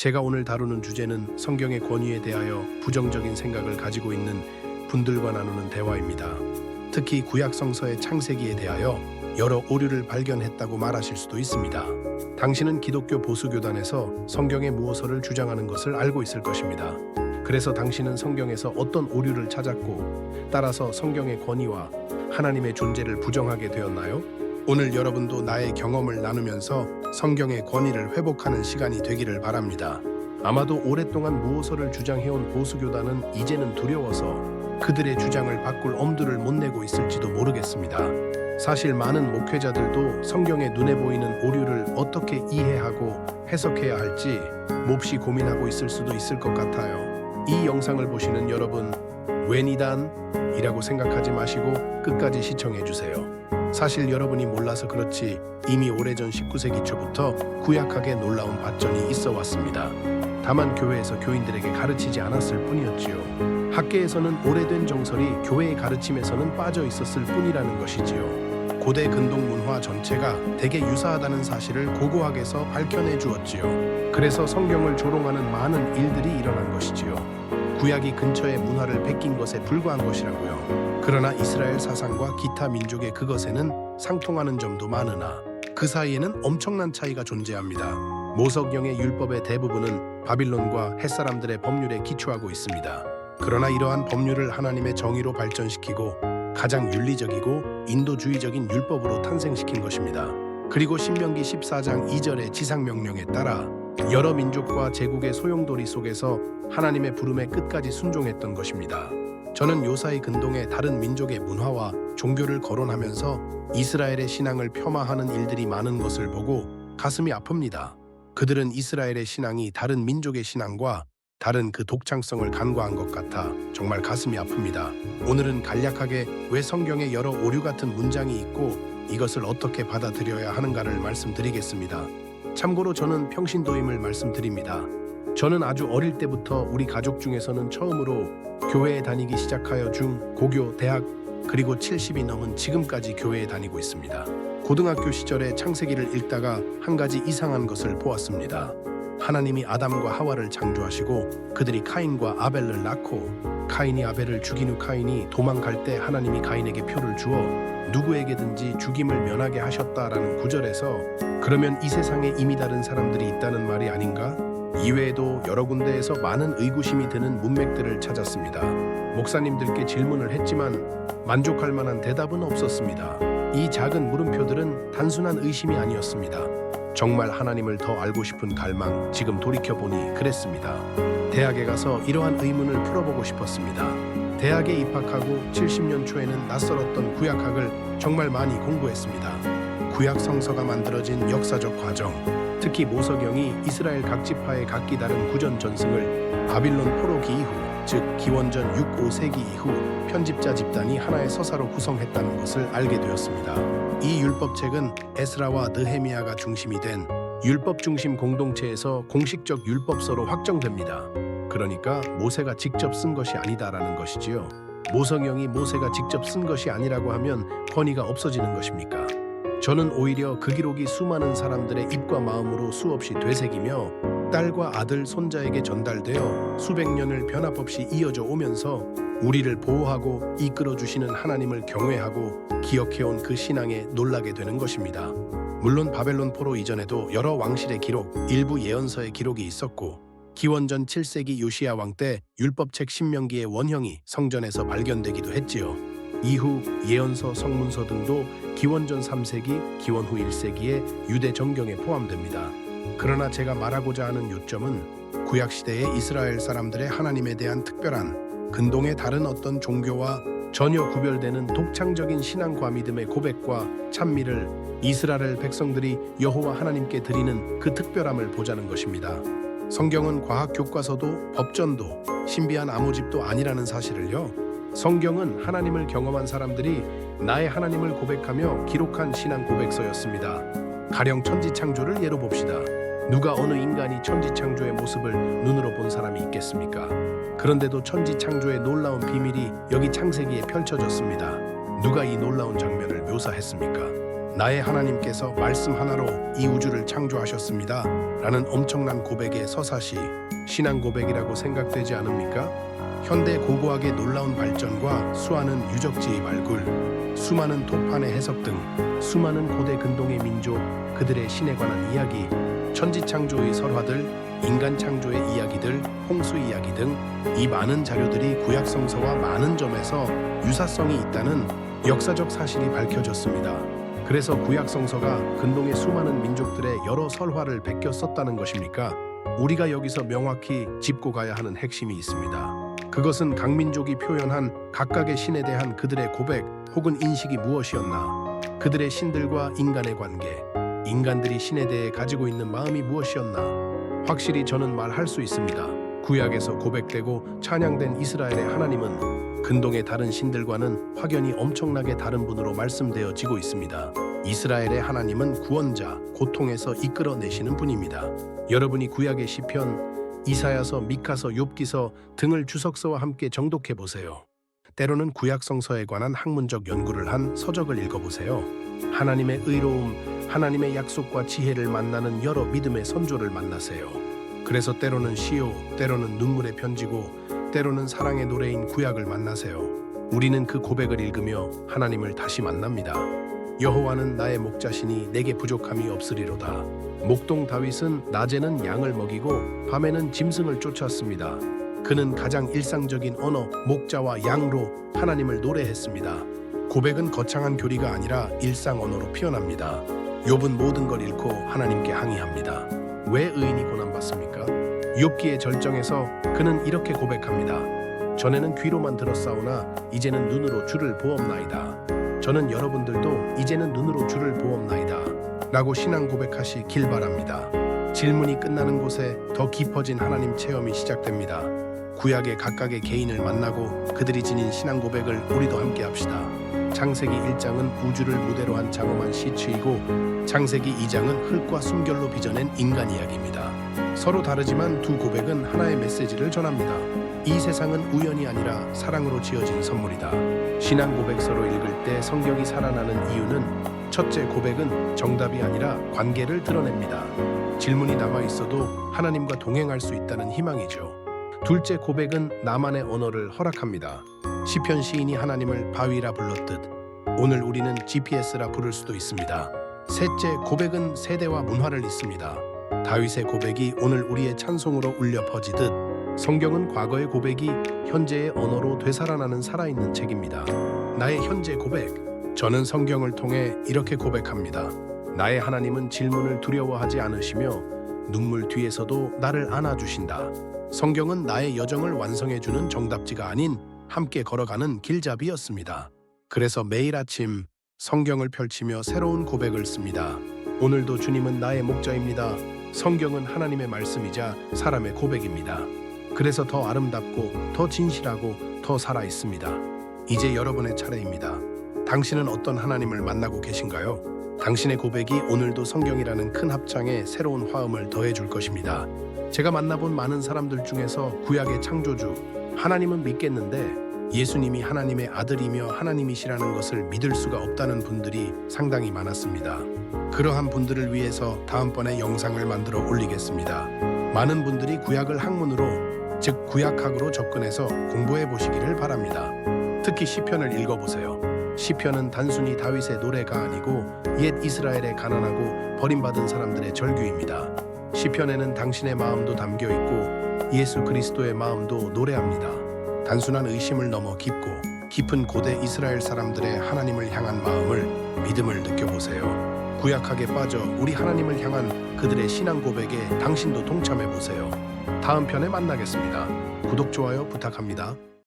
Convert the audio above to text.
제가 오늘 다루는 주제는 성경의 권위에 대하여 부정적인 생각을 가지고 있는 분들과 나누는 대화입니다. 특히 구약 성서의 창세기에 대하여 여러 오류를 발견했다고 말하실 수도 있습니다. 당신은 기독교 보수교단에서 성경의 무엇을 주장하는 것을 알고 있을 것입니다. 그래서 당신은 성경에서 어떤 오류를 찾았고 따라서 성경의 권위와 하나님의 존재를 부정하게 되었나요? 오늘 여러분도 나의 경험을 나누면서 성경의 권위를 회복하는 시간이 되기를 바랍니다. 아마도 오랫동안 무엇을 주장해온 보수교단은 이제는 두려워서 그들의 주장을 바꿀 엄두를 못 내고 있을지도 모르겠습니다. 사실 많은 목회자들도 성경의 눈에 보이는 오류를 어떻게 이해하고 해석해야 할지 몹시 고민하고 있을 수도 있을 것 같아요. 이 영상을 보시는 여러분, 웬 이단이라고 생각하지 마시고 끝까지 시청해주세요. 사실 여러분이 몰라서 그렇지 이미 오래전 19세기 초부터 구약학에 놀라운 발전이 있어 왔습니다. 다만 교회에서 교인들에게 가르치지 않았을 뿐이었지요. 학계에서는 오래된 정설이 교회의 가르침에서는 빠져 있었을 뿐이라는 것이지요. 고대 근동 문화 전체가 대개 유사하다는 사실을 고고학에서 밝혀내 주었지요. 그래서 성경을 조롱하는 많은 일들이 일어난 것이지요. 구약이 근처의 문화를 베낀 것에 불과한 것이라고요. 그러나 이스라엘 사상과 기타 민족의 그것에는 상통하는 점도 많으나 그 사이에는 엄청난 차이가 존재합니다. 모석영의 율법의 대부분은 바빌론과 햇사람들의 법률에 기초하고 있습니다. 그러나 이러한 법률을 하나님의 정의로 발전시키고 가장 윤리적이고 인도주의적인 율법으로 탄생시킨 것입니다. 그리고 신명기 14장 2절의 지상명령에 따라 여러 민족과 제국의 소용돌이 속에서 하나님의 부름에 끝까지 순종했던 것입니다. 저는 요사이 근동의 다른 민족의 문화와 종교를 거론하면서 이스라엘의 신앙을 폄하하는 일들이 많은 것을 보고 가슴이 아픕니다. 그들은 이스라엘의 신앙이 다른 민족의 신앙과 다른 그 독창성을 간과한 것 같아 정말 가슴이 아픕니다. 오늘은 간략하게 왜 성경에 여러 오류 같은 문장이 있고 이것을 어떻게 받아들여야 하는가를 말씀드리겠습니다. 참고로 저는 평신도임을 말씀드립니다. 저는 아주 어릴 때부터 우리 가족 중에서는 처음으로 교회에 다니기 시작하여 중, 고교, 대학 그리고 70이 넘은 지금까지 교회에 다니고 있습니다. 고등학교 시절에 창세기를 읽다가 한 가지 이상한 것을 보았습니다. 하나님이 아담과 하와를 창조하시고 그들이 카인과 아벨을 낳고 카인이 아벨을 죽인 후 카인이 도망갈 때 하나님이 카인에게 표를 주어 누구에게든지 죽임을 면하게 하셨다라는 구절에서 그러면 이 세상에 이미 다른 사람들이 있다는 말이 아닌가? 이외에도 여러 군데에서 많은 의구심이 드는 문맥들을 찾았습니다. 목사님들께 질문을 했지만 만족할 만한 대답은 없었습니다. 이 작은 물음표들은 단순한 의심이 아니었습니다. 정말 하나님을 더 알고 싶은 갈망, 지금 돌이켜보니 그랬습니다. 대학에 가서 이러한 의문을 풀어보고 싶었습니다. 대학에 입학하고 70년 초에는 낯설었던 구약학을 정말 많이 공부했습니다. 구약 성서가 만들어진 역사적 과정, 특히 모석영이 이스라엘 각 지파의 각기 다른 구전 전승을 바빌론 포로기 이후, 즉 기원전 6, 5세기 이후 편집자 집단이 하나의 서사로 구성했다는 것을 알게 되었습니다. 이 율법책은 에스라와 느헤미야가 중심이 된 율법 중심 공동체에서 공식적 율법서로 확정됩니다. 그러니까 모세가 직접 쓴 것이 아니다라는 것이지요. 모석영이 모세가 직접 쓴 것이 아니라고 하면 권위가 없어지는 것입니까? 저는 오히려 그 기록이 수많은 사람들의 입과 마음으로 수없이 되새기며 딸과 아들, 손자에게 전달되어 수백 년을 변함없이 이어져 오면서 우리를 보호하고 이끌어주시는 하나님을 경외하고 기억해온 그 신앙에 놀라게 되는 것입니다. 물론 바벨론 포로 이전에도 여러 왕실의 기록, 일부 예언서의 기록이 있었고 기원전 7세기 요시야 왕 때 율법책 신명기의 원형이 성전에서 발견되기도 했지요. 이후 예언서, 성문서 등도 기원전 3세기, 기원 후 1세기의 유대 정경에 포함됩니다. 그러나 제가 말하고자 하는 요점은 구약시대의 이스라엘 사람들의 하나님에 대한 특별한 근동의 다른 어떤 종교와 전혀 구별되는 독창적인 신앙과 믿음의 고백과 찬미를 이스라엘 백성들이 여호와 하나님께 드리는 그 특별함을 보자는 것입니다. 성경은 과학 교과서도 법전도 신비한 암호집도 아니라는 사실을요. 성경은 하나님을 경험한 사람들이 나의 하나님을 고백하며 기록한 신앙 고백서였습니다. 가령 천지창조를 예로 봅시다. 누가 어느 인간이 천지창조의 모습을 눈으로 본 사람이 있겠습니까? 그런데도 천지창조의 놀라운 비밀이 여기 창세기에 펼쳐졌습니다. 누가 이 놀라운 장면을 묘사했습니까? 나의 하나님께서 말씀 하나로 이 우주를 창조하셨습니다. 라는 엄청난 고백에 서사시 신앙 고백이라고 생각되지 않습니까? 현대 고고학의 놀라운 발전과 수많은 유적지의 발굴, 수많은 토판의 해석 등 수많은 고대 근동의 민족, 그들의 신에 관한 이야기, 천지창조의 설화들, 인간 창조의 이야기들, 홍수 이야기 등 이 많은 자료들이 구약성서와 많은 점에서 유사성이 있다는 역사적 사실이 밝혀졌습니다. 그래서 구약성서가 근동의 수많은 민족들의 여러 설화를 베껴 썼다는 것입니까? 우리가 여기서 명확히 짚고 가야 하는 핵심이 있습니다. 그것은 각 민족이 표현한 각각의 신에 대한 그들의 고백 혹은 인식이 무엇이었나? 그들의 신들과 인간의 관계, 인간들이 신에 대해 가지고 있는 마음이 무엇이었나? 확실히 저는 말할 수 있습니다. 구약에서 고백되고 찬양된 이스라엘의 하나님은 근동의 다른 신들과는 확연히 엄청나게 다른 분으로 말씀되어지고 있습니다. 이스라엘의 하나님은 구원자, 고통에서 이끌어내시는 분입니다. 여러분이 구약의 시편, 이사야서, 미카서, 욥기서 등을 주석서와 함께 정독해 보세요. 때로는 구약 성서에 관한 학문적 연구를 한 서적을 읽어보세요. 하나님의 의로움, 하나님의 약속과 지혜를 만나는 여러 믿음의 선조를 만나세요. 그래서 때로는 시요, 때로는 눈물의 편지고 때로는 사랑의 노래인 구약을 만나세요. 우리는 그 고백을 읽으며 하나님을 다시 만납니다. 여호와는 나의 목자시니 내게 부족함이 없으리로다. 목동 다윗은 낮에는 양을 먹이고 밤에는 짐승을 쫓았습니다. 그는 가장 일상적인 언어, 목자와 양으로 하나님을 노래했습니다. 고백은 거창한 교리가 아니라 일상 언어로 표현합니다. 욥은 모든 걸 잃고 하나님께 항의합니다. 왜 의인이 고난받습니까? 욥기의 절정에서 그는 이렇게 고백합니다. 전에는 귀로만 들었사오나 이제는 눈으로 주를 보옵나이다. 저는 여러분들도 이제는 눈으로 주를 보옵나이다. 라고 신앙 고백하시길 바랍니다. 질문이 끝나는 곳에 더 깊어진 하나님 체험이 시작됩니다. 구약의 각각의 개인을 만나고 그들이 지닌 신앙 고백을 우리도 함께 합시다. 창세기 1장은 우주를 무대로 한 장엄한 시추이고 창세기 2장은 흙과 숨결로 빚어낸 인간 이야기입니다. 서로 다르지만 두 고백은 하나의 메시지를 전합니다. 이 세상은 우연이 아니라 사랑으로 지어진 선물이다. 신앙 고백서로 읽을 때 성경이 살아나는 이유는 첫째, 고백은 정답이 아니라 관계를 드러냅니다. 질문이 남아있어도 하나님과 동행할 수 있다는 희망이죠. 둘째, 고백은 나만의 언어를 허락합니다. 시편 시인이 하나님을 바위라 불렀듯 오늘 우리는 GPS라 부를 수도 있습니다. 셋째, 고백은 세대와 문화를 잇습니다. 다윗의 고백이 오늘 우리의 찬송으로 울려 퍼지듯 성경은 과거의 고백이 현재의 언어로 되살아나는 살아있는 책입니다. 나의 현재 고백. 저는 성경을 통해 이렇게 고백합니다. 나의 하나님은 질문을 두려워하지 않으시며 눈물 뒤에서도 나를 안아주신다. 성경은 나의 여정을 완성해주는 정답지가 아닌 함께 걸어가는 길잡이였습니다. 그래서 매일 아침 성경을 펼치며 새로운 고백을 씁니다. 오늘도 주님은 나의 목자입니다. 성경은 하나님의 말씀이자 사람의 고백입니다. 그래서 더 아름답고 더 진실하고 더 살아있습니다. 이제 여러분의 차례입니다. 당신은 어떤 하나님을 만나고 계신가요? 당신의 고백이 오늘도 성경이라는 큰 합창에 새로운 화음을 더해줄 것입니다. 제가 만나본 많은 사람들 중에서 구약의 창조주 하나님은 믿겠는데 예수님이 하나님의 아들이며 하나님이시라는 것을 믿을 수가 없다는 분들이 상당히 많았습니다. 그러한 분들을 위해서 다음번에 영상을 만들어 올리겠습니다. 많은 분들이 구약을 학문으로, 즉 구약학으로 접근해서 공부해 보시기를 바랍니다. 특히 시편을 읽어보세요. 시편은 단순히 다윗의 노래가 아니고 옛 이스라엘의 가난하고 버림받은 사람들의 절규입니다. 시편에는 당신의 마음도 담겨 있고 예수 그리스도의 마음도 노래합니다. 단순한 의심을 넘어 깊은 고대 이스라엘 사람들의 하나님을 향한 마음을, 믿음을 느껴보세요. 구약학에 빠져 우리 하나님을 향한 그들의 신앙 고백에 당신도 동참해보세요. 다음 편에 만나겠습니다. 구독, 좋아요 부탁합니다.